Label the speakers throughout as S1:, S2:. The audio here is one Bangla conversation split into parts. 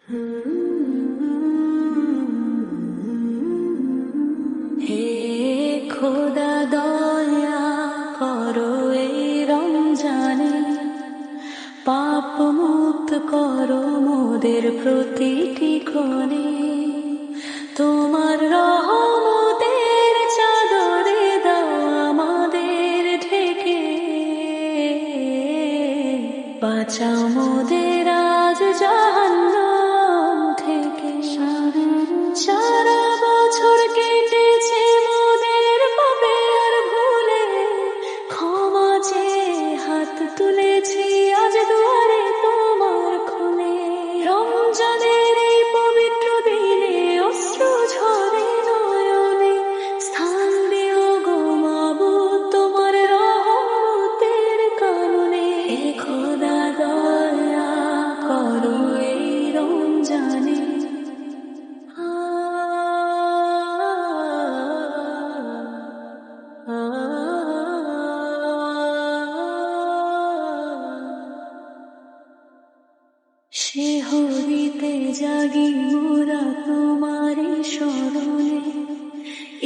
S1: হে খোদা দয়া করো এই রমজানে, পাপ মুক্ত করো মোদের প্রতিটি ক্ষণে। তোমার রহমতের চাদরে দাও আমাদের ঢেকে, বাঁচাও মোদের আজ জাহান্নাম থেকে। সারা বছর কেটেছে মোদের পাপে আর ভুলে, ক্ষমা চেয়ে হাত তুলেছি আজ দুয়ারে তোমার খুলে। রমজানের এই পবিত্র দিনে অশ্রু ঝরে নয়নে, স্থান দিও গো মাবুদ তোমার রহমতের কারণে। হে খোদা দয়া করো এই রমজানে। শিহরিতে জাগি মোরা তোমারি স্মরণে,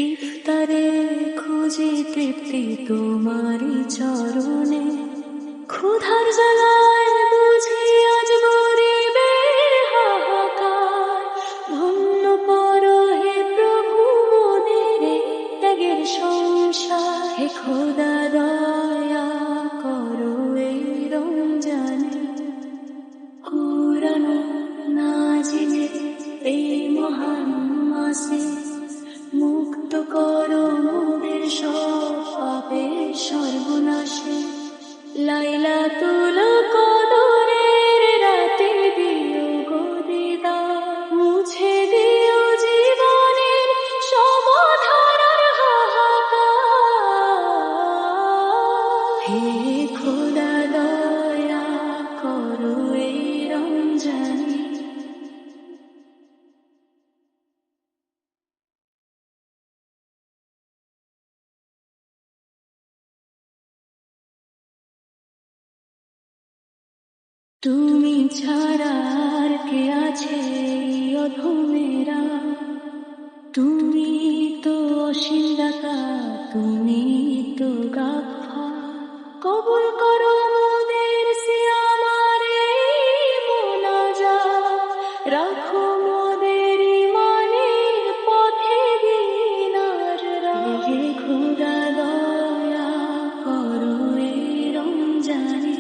S1: ইফতারে খুঁজি তৃপ্তি তোমারি চরণে। ক্ষুধার জ্বালায় বুঝি আজ গরিবের হাহাকার, ধন্য করো হে প্রভু মোদের এই ত্যাগের সংসার। হে খোদা দয়া করো এই রমজানে, কুরআন নাজিলে এই মহান মাসে, মুক্ত করো মোদের সব পাপের সর্বনাশে। লাইলাতুল কদরের রাতে দিও গো দিদার, মুছে দিও জীবনের সব ধারার হাহাকার। হে খোদা দয়া করো এই রমজানে। তুমি ছাড়া আর কে আছে এই অধমেরা, তুমি তো অসীম দাতা, তুমি তো গাফফার। কবুল করো মোদের সিয়াম আর এই মোনাজাত, রাখো মোদের ঈমানের পথে দিন আর রাত। হে খোদা দয়া করো এই রমজানে।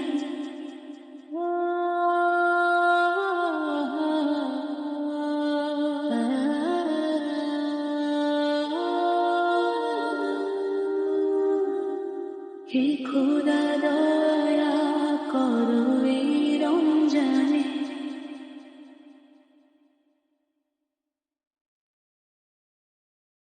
S1: হে খোদা দয়া করো এই রমজানে।